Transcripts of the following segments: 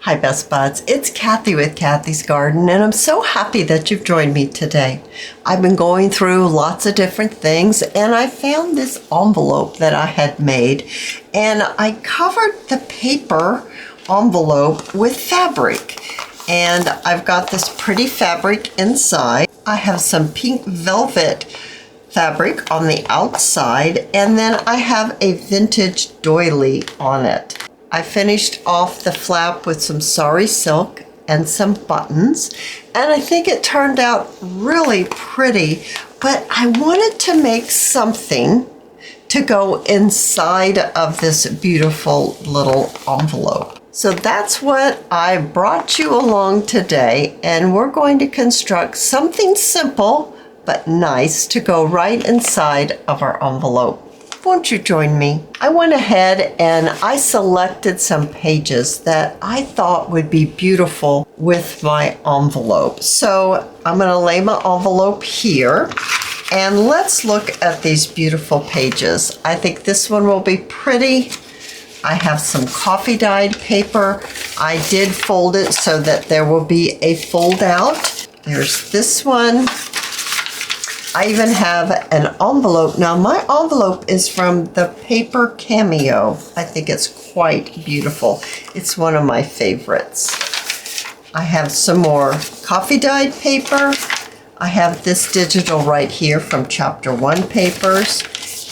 Hi Best Buds, it's Cathy with Cathy's Garden, and I'm so happy that you've joined me today. I've been going through lots of different things, and I found this envelope that I had made, and I covered the paper envelope with fabric. And I've got this pretty fabric inside. I have some pink velvet fabric on the outside, and then I have a vintage doily on it. I finished off the flap with some sari silk and some buttons, and I think it turned out really pretty, but I wanted to make something to go inside of this beautiful little envelope. So that's what I brought you along today, and we're going to construct something simple but nice to go right inside of our envelope. Won't you join me? I went ahead and I selected some pages that I thought would be beautiful with my envelope. So I'm going to lay my envelope here, and let's look at these beautiful pages. I think this one will be pretty. I have some coffee dyed paper. I did fold it so that there will be a fold out. There's this one. I even have an envelope. Now my envelope is from the paper Cameo. I think it's quite beautiful. It's one of my favorites. I have some more coffee dyed paper. I have this digital right here from Chapter 1 Papers.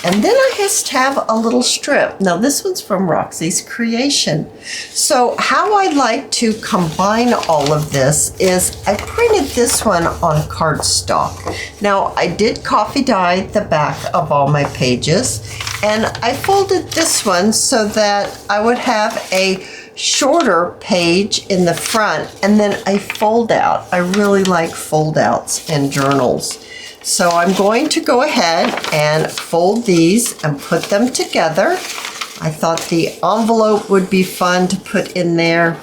And then I just have a little strip. Now this one's from Roxy's Creation. So how I like to combine all of this is I printed this one on cardstock. Now I did coffee dye the back of all my pages, and I folded this one so that I would have a shorter page in the front and then a fold out. I really like fold outs in journals. So I'm going to go ahead and fold these and put them together. I thought the envelope would be fun to put in there.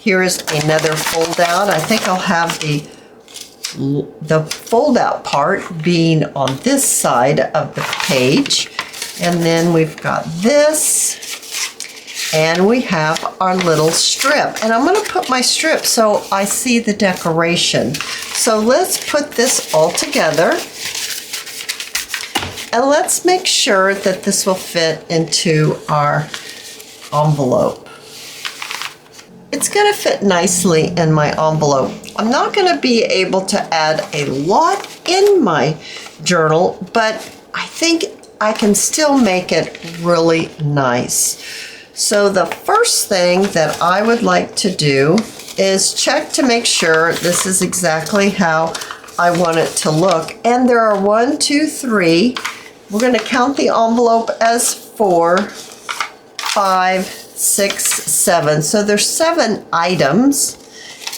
Here is another fold out. I think I'll have the fold out part being on this side of the page. And then we've got this. And we have our little strip. And I'm going to put my strip so I see the decoration. So let's put this all together. And let's make sure that this will fit into our envelope. It's going to fit nicely in my envelope. I'm not going to be able to add a lot in my journal, but I think I can still make it really nice. So the first thing that I would like to do is check to make sure this is exactly how I want it to look. And there are 1, 2, 3. We're going to count the envelope as 4, 5, 6, 7. So there's 7 items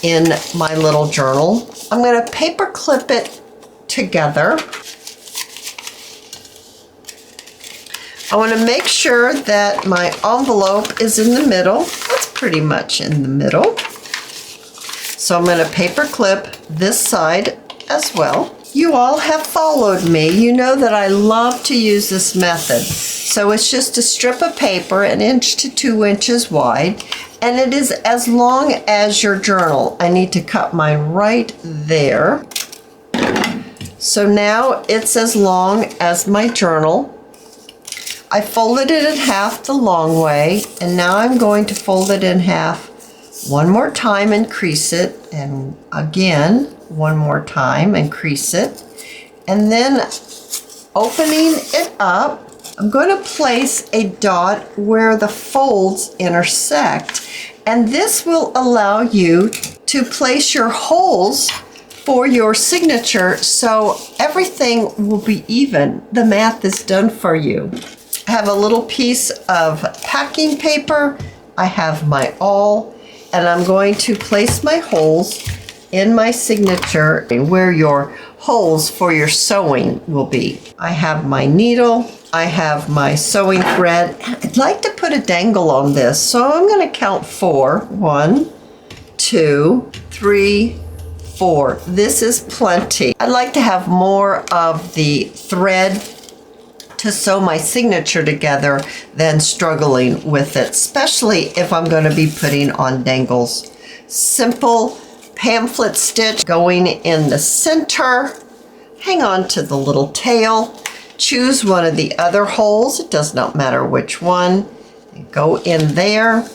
in my little journal. I'm going to paper clip it together. I want to make sure that my envelope is in the middle. That's pretty much in the middle. So I'm going to paper clip this side as well. You all have followed me. You know that I love to use this method. So it's just a strip of paper 1 inch to 2 inches wide, and it is as long as your journal. I need to cut mine right there. So now it's as long as my journal. I folded it in half the long way, and now I'm going to fold it in half one more time and crease it, and again one more time and crease it, and then opening it up, I'm going to place a dot where the folds intersect, and this will allow you to place your holes for your signature so everything will be even. The math is done for you. I have a little piece of packing paper. I have my awl, and I'm going to place my holes in my signature where your holes for your sewing will be. I have my needle. I have my sewing thread. I'd like to put a dangle on this, so I'm going to count 4. 1, 2, 3, 4. This is plenty. I'd like to have more of the thread to sew my signature together than struggling with it, especially if I'm going to be putting on dangles. Simple pamphlet stitch going in the center. Hang on to the little tail. Choose one of the other holes. It does not matter which one. Go in there.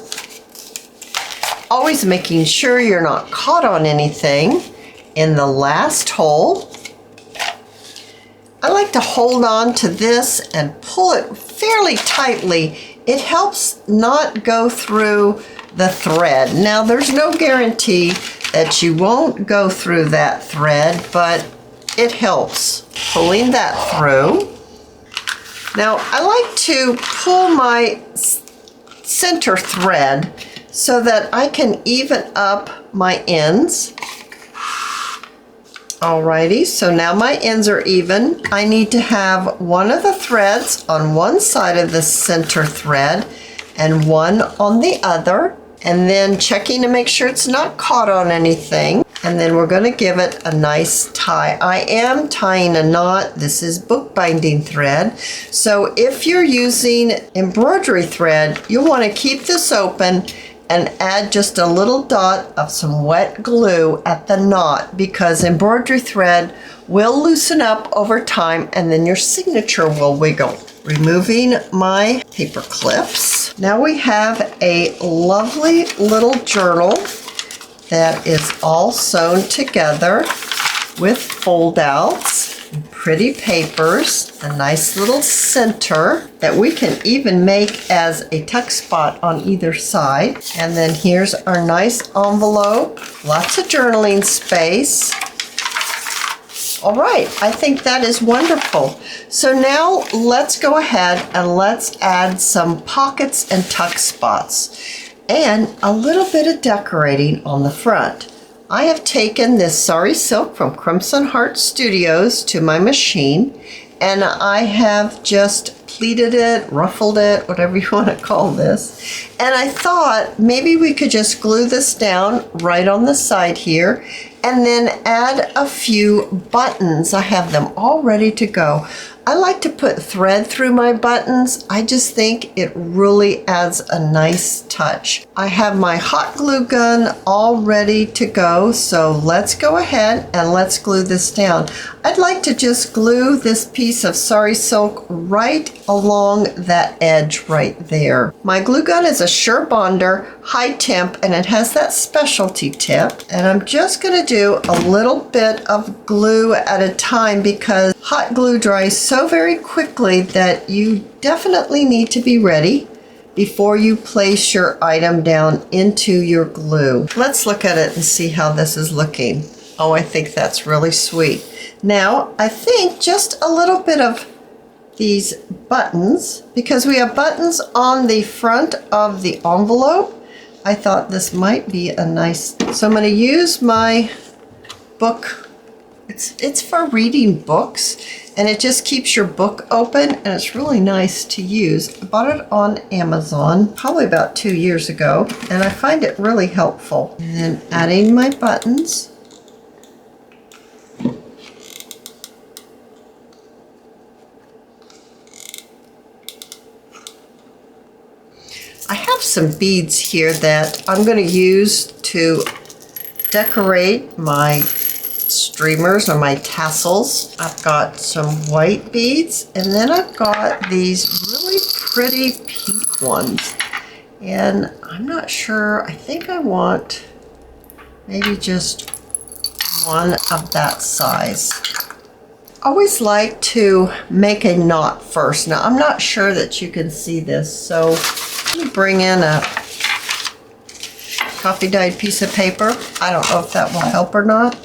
Always making sure you're not caught on anything. In the last hole, I like to hold on to this and pull it fairly tightly. It helps not go through the thread. Now, there's no guarantee that you won't go through that thread, but it helps pulling that through. Now, I like to pull my center thread so that I can even up my ends. Alrighty, so now my ends are even. I need to have one of the threads on one side of the center thread and one on the other, and then checking to make sure it's not caught on anything. And then we're going to give it a nice tie. I am tying a knot. This is bookbinding thread. So if you're using embroidery thread, you'll want to keep this open and add just a little dot of some wet glue at the knot, because embroidery thread will loosen up over time and then your signature will wiggle. Removing my paper clips. Now we have a lovely little journal that is all sewn together with fold outs, pretty papers, a nice little center that we can even make as a tuck spot on either side. And then here's our nice envelope, lots of journaling space. All right, I think that is wonderful. So now let's go ahead and let's add some pockets and tuck spots and a little bit of decorating on the front. I have taken this sari silk from Crimson Heart Studios to my machine, and I have just pleated it, ruffled it, whatever you want to call this. And I thought maybe we could just glue this down right on the side here and then add a few buttons. I have them all ready to go. I like to put thread through my buttons. I just think it really adds a nice touch. I have my hot glue gun all ready to go, so let's go ahead and let's glue this down. I'd like to just glue this piece of sari silk right along that edge right there. My glue gun is a Sure Bonder high temp, and it has that specialty tip, and I'm just going to do a little bit of glue at a time because hot glue dries so very quickly that you definitely need to be ready before you place your item down into your glue. Let's look at it and see how this is looking. Oh, I think that's really sweet. Now, I think just a little bit of these buttons, because we have buttons on the front of the envelope. I thought this might be a nice, so I'm going to use my book. It's for reading books, and it just keeps your book open, and it's really nice to use. I bought it on Amazon probably about 2 years ago, and I find it really helpful. And then adding my buttons. I have some beads here that I'm going to use to decorate my streamers or my tassels. I've got some white beads, and then I've got these really pretty pink ones. And I'm not sure, I think I want maybe just one of that size. I always like to make a knot first. Now, I'm not sure that you can see this, so let me bring in a coffee dyed piece of paper. I don't know if that will help or not.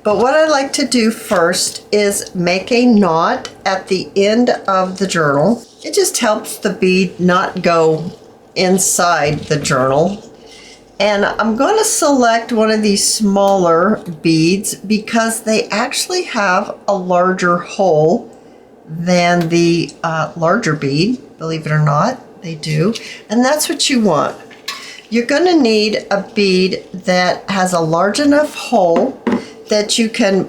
But what I like to do first is make a knot at the end of the journal. It just helps the bead not go inside the journal. And I'm going to select one of these smaller beads because they actually have a larger hole than the larger bead, believe it or not. They do, and that's what you want. You're going to need a bead that has a large enough hole that you can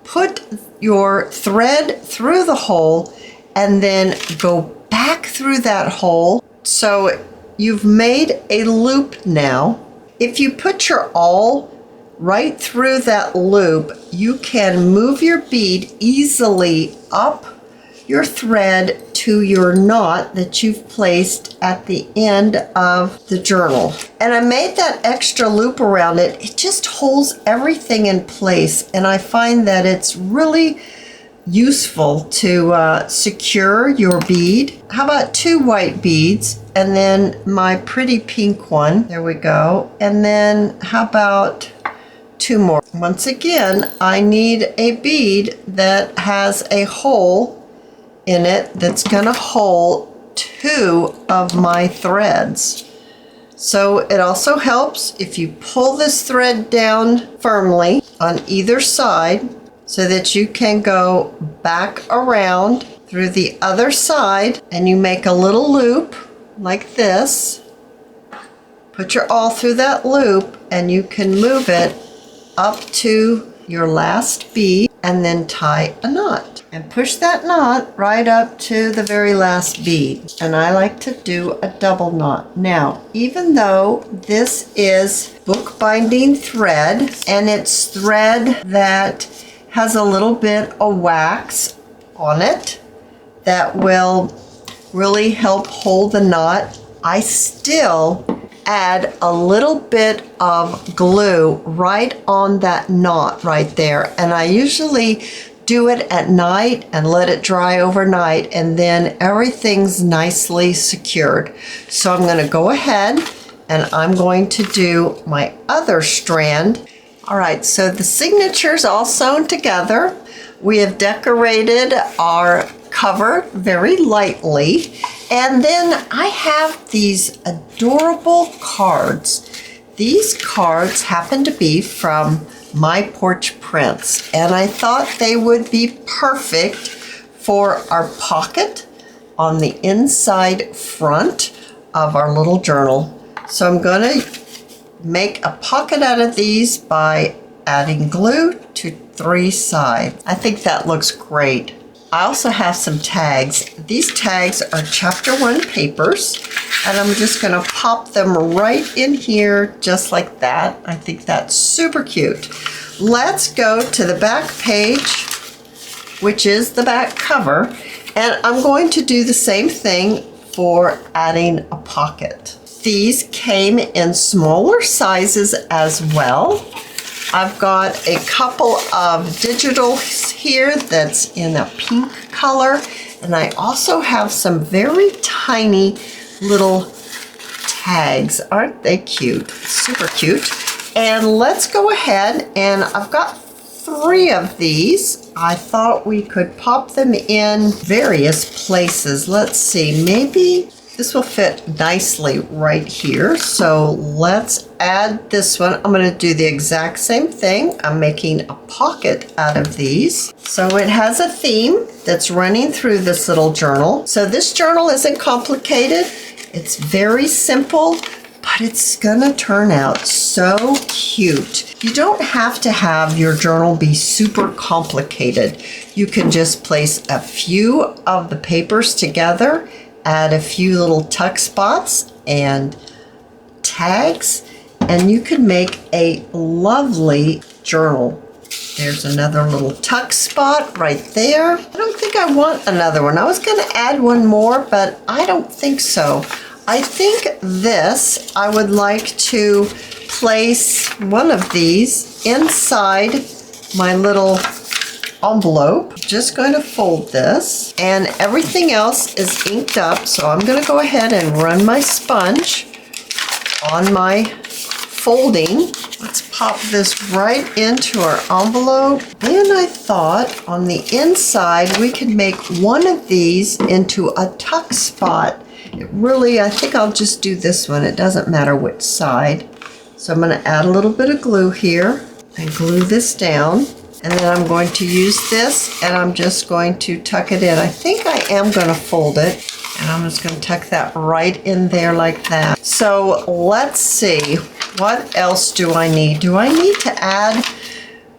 put your thread through the hole and then go back through that hole. So you've made a loop now. If you put your awl right through that loop, you can move your bead easily up your thread to your knot that you've placed at the end of the journal. And I made that extra loop around it. It just holds everything in place, and I find that it's really useful to secure your bead. How about 2 white beads and then my pretty pink one? There we go. And then how about 2 more? Once again, I need a bead that has a hole in it that's gonna hold 2 of my threads. So it also helps if you pull this thread down firmly on either side so that you can go back around through the other side, and you make a little loop like this. Put your awl through that loop and you can move it up to your last bead and then tie a knot. And push that knot right up to the very last bead. And I like to do a double knot. Now, even though this is bookbinding thread, and it's thread that has a little bit of wax on it that will really help hold the knot, I still add a little bit of glue right on that knot right there. And I usually do it at night and let it dry overnight, and then everything's nicely secured. So I'm going to go ahead and I'm going to do my other strand. All right, so the signature's all sewn together. We have decorated our cover very lightly, and then I have these adorable cards. These cards happen to be from My Porch Prints, and I thought they would be perfect for our pocket on the inside front of our little journal. So I'm going to make a pocket out of these by adding glue to 3 sides. I think that looks great. I also have some tags. These tags are chapter 1 papers, and I'm just going to pop them right in here just like that. I think that's super cute. Let's go to the back page, which is the back cover, and I'm going to do the same thing for adding a pocket. These came in smaller sizes as well. I've got a couple of digitals here that's in a pink color, and I also have some very tiny little tags. Aren't they cute? Super cute. And let's go ahead, and I've got 3 of these. I thought we could pop them in various places. Let's see, maybe this will fit nicely right here. So let's add this one. I'm going to do the exact same thing. I'm making a pocket out of these. So it has a theme that's running through this little journal. So this journal isn't complicated. It's very simple, but it's gonna turn out so cute. You don't have to have your journal be super complicated. You can just place a few of the papers together, add a few little tuck spots and tags, and you can make a lovely journal. There's another little tuck spot right there. I don't think I want another one. I was gonna add one more, but I don't think so. I think this, I would like to place one of these inside my little envelope. Just going to fold this, and everything else is inked up, so I'm going to go ahead and run my sponge on my folding. Let's pop this right into our envelope. Then I thought on the inside we could make one of these into a tuck spot. I think I'll just do this one. It doesn't matter which side. So I'm going to add a little bit of glue here and glue this down. And then I'm going to use this, and I'm just going to tuck it in. I think I am going to fold it, and I'm just going to tuck that right in there like that. So let's see, what else do I need? Do I need to add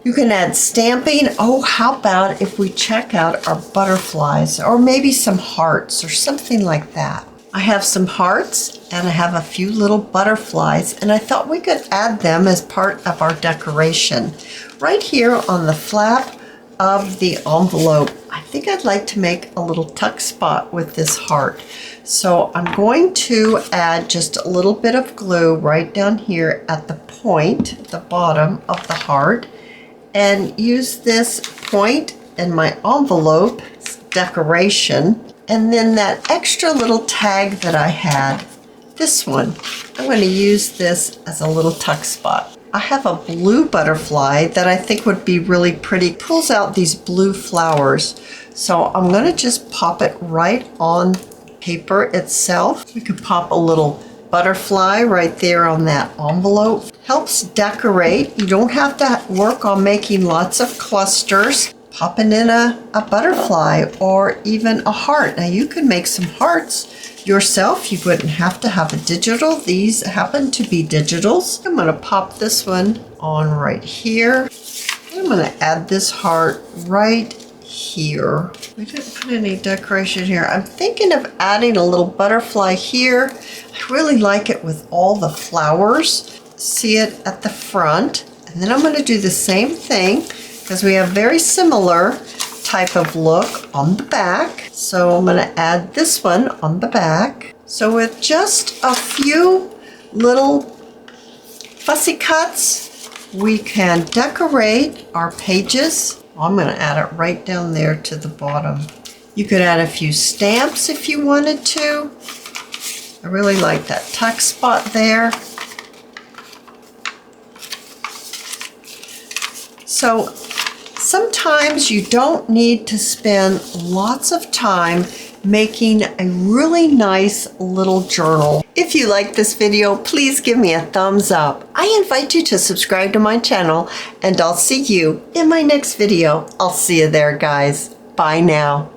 You can add stamping. Oh, how about if we check out our butterflies or maybe some hearts or something like that. I have some hearts and I have a few little butterflies, and I thought we could add them as part of our decoration. Right here on the flap of the envelope, I think I'd like to make a little tuck spot with this heart. So I'm going to add just a little bit of glue right down here at the point, the bottom of the heart, and use this point in my envelope decoration. And then that extra little tag that I had, this one, I'm going to use this as a little tuck spot. I have a blue butterfly that I think would be really pretty. It pulls out these blue flowers. So I'm going to just pop it right on paper itself. We could pop a little butterfly right there on that envelope. Helps decorate. You don't have to work on making lots of clusters. Popping in a butterfly or even a heart. Now you can make some hearts yourself. You wouldn't have to have a digital. These happen to be digitals. I'm going to pop this one on right here. I'm going to add this heart right here. We didn't put any decoration here. I'm thinking of adding a little butterfly here. I really like it with all the flowers. See it at the front. And then I'm going to do the same thing because we have very similar type of look on the back. So I'm going to add this one on the back. So with just a few little fussy cuts, we can decorate our pages. I'm going to add it right down there to the bottom. You could add a few stamps if you wanted to. I really like that tuck spot there. So sometimes you don't need to spend lots of time making a really nice little journal. If you like this video, please give me a thumbs up. I invite you to subscribe to my channel, and I'll see you in my next video. I'll see you there, guys. Bye now.